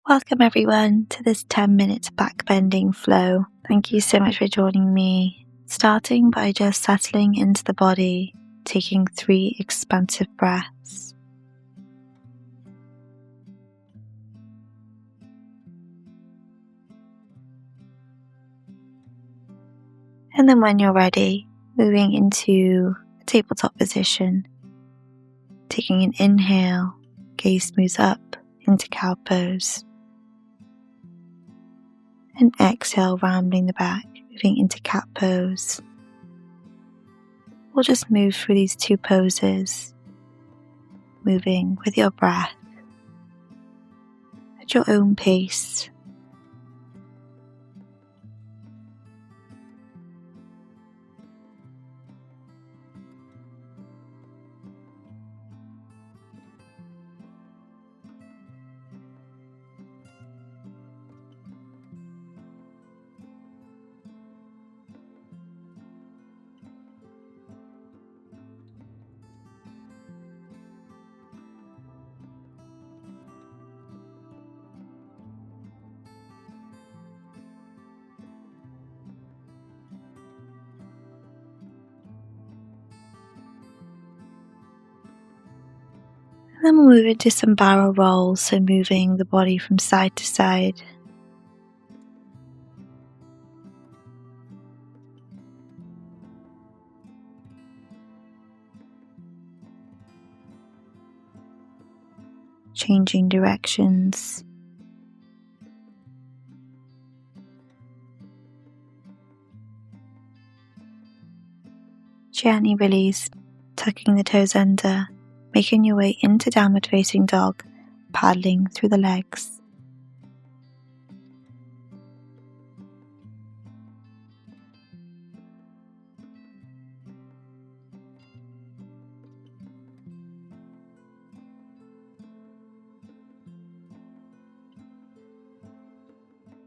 Welcome everyone to this 10-minute backbending flow. Thank you so much for joining me. Starting by just settling into the body, taking 3 expansive breaths. And then when you're ready, moving into a tabletop position. Taking an inhale, gaze moves up into cow pose. And exhale, rounding the back, moving into cat pose. We'll just move through these 2 poses, moving with your breath at your own pace. And then we'll move into some barrel rolls, so moving the body from side to side. Changing directions. Gently release, tucking the toes under, making your way into downward facing dog, paddling through the legs.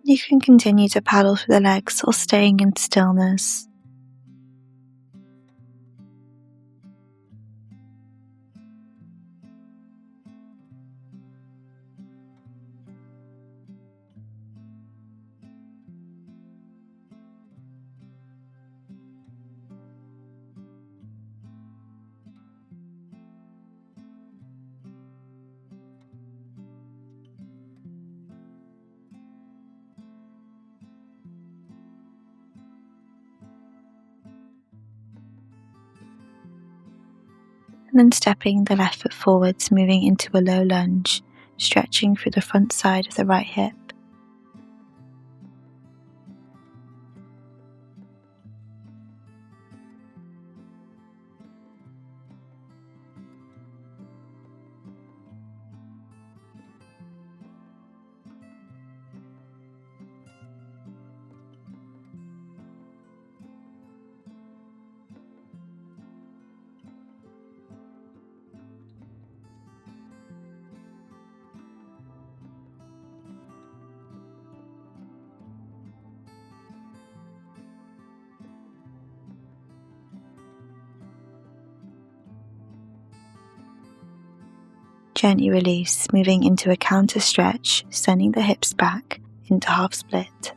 You can continue to paddle through the legs or staying in stillness. And then stepping the left foot forwards, moving into a low lunge, stretching through the front side of the right hip. Gently release, moving into a counter stretch, sending the hips back into half split.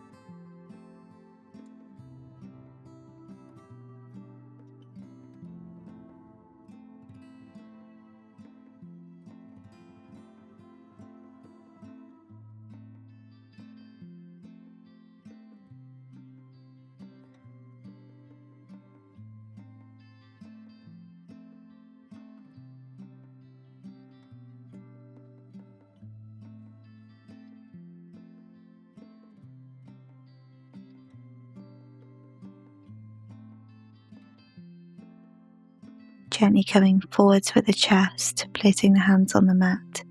Gently coming forwards with the chest, placing the hands on the mat,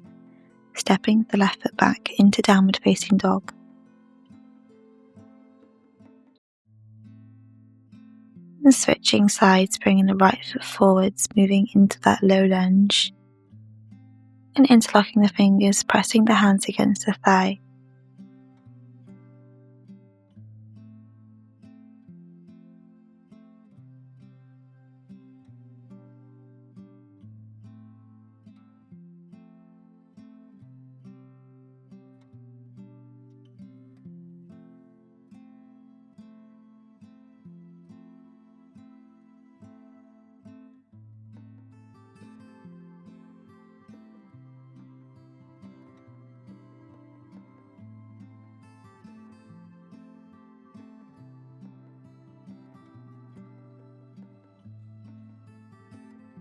stepping the left foot back into downward facing dog. And switching sides, bringing the right foot forwards, moving into that low lunge. And interlocking the fingers, pressing the hands against the thigh.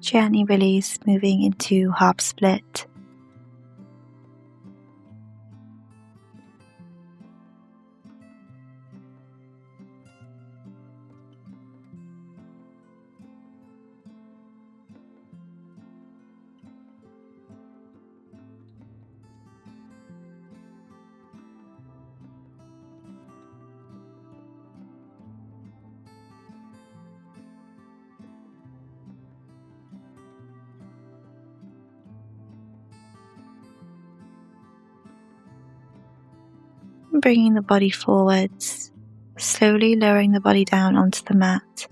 Gently release, moving into half split. Bringing the body forwards, slowly lowering the body down onto the mat,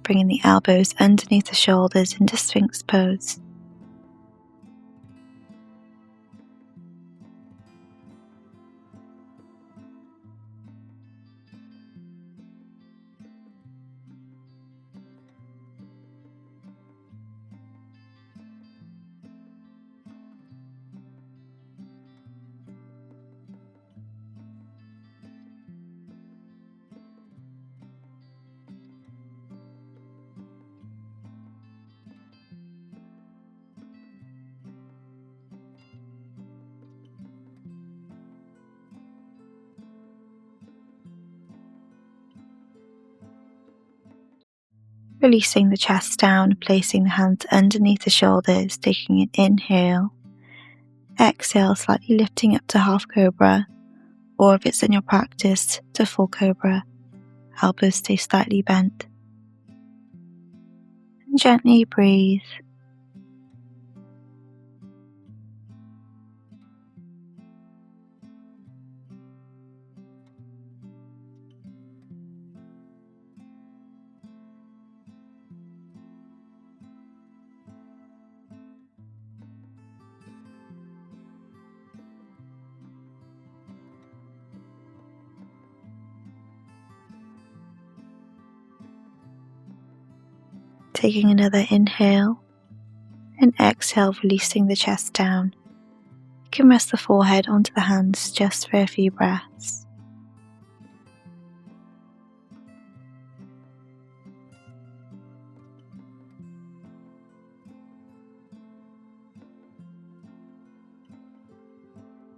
bringing the elbows underneath the shoulders into Sphinx pose. Releasing the chest down, placing the hands underneath the shoulders, taking an inhale. Exhale, slightly lifting up to half cobra, or if it's in your practice, to full cobra. Elbows stay slightly bent. And gently breathe. Taking another inhale, and exhale, releasing the chest down. You can rest the forehead onto the hands just for a few breaths.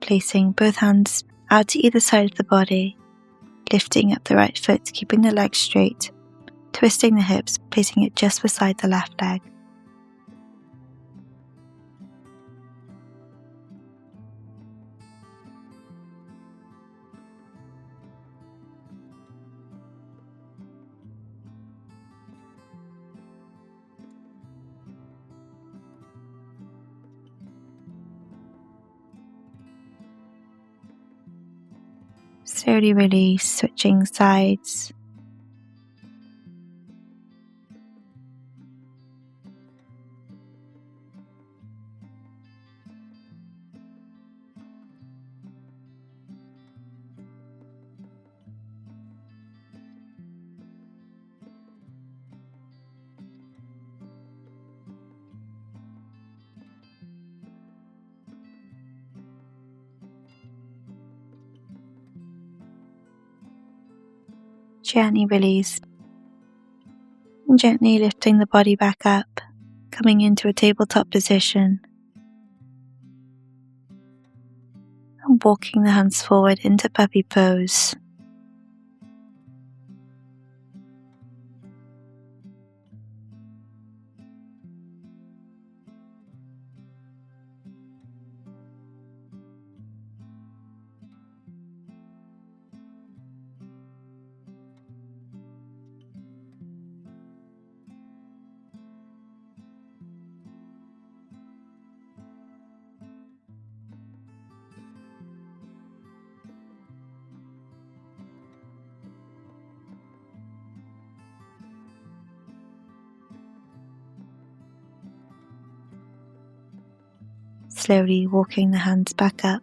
Placing both hands out to either side of the body, lifting up the right foot, keeping the legs straight, twisting the hips, placing it just beside the left leg. Slowly release, switching sides. Gently release, and gently lifting the body back up, coming into a tabletop position, and walking the hands forward into puppy pose. Slowly walking the hands back up,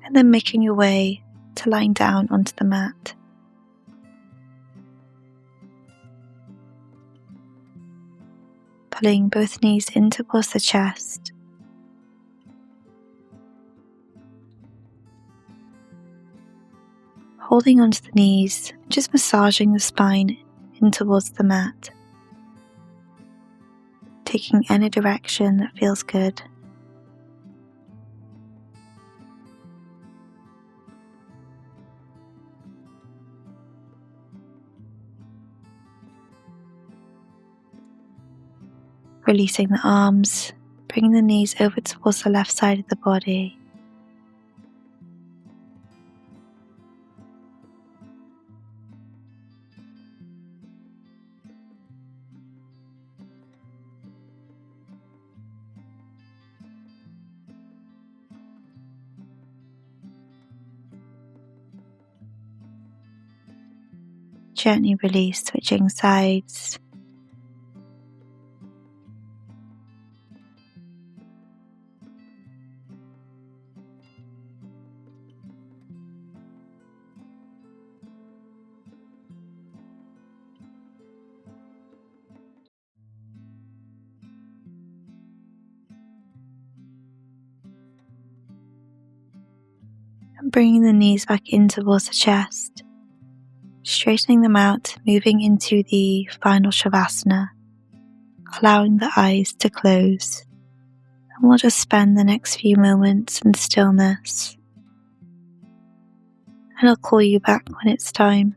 and then making your way to lying down onto the mat. Pulling both knees in towards the chest. Holding onto the knees, just massaging the spine in towards the mat, taking any direction that feels good. Releasing the arms, bringing the knees over towards the left side of the body. Gently release, switching sides. And bringing the knees back in towards the chest, straightening them out, moving into the final Shavasana, allowing the eyes to close. And we'll just spend the next few moments in stillness. And I'll call you back when it's time.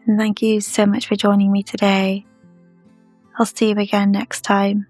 And thank you so much for joining me today. I'll see you again next time.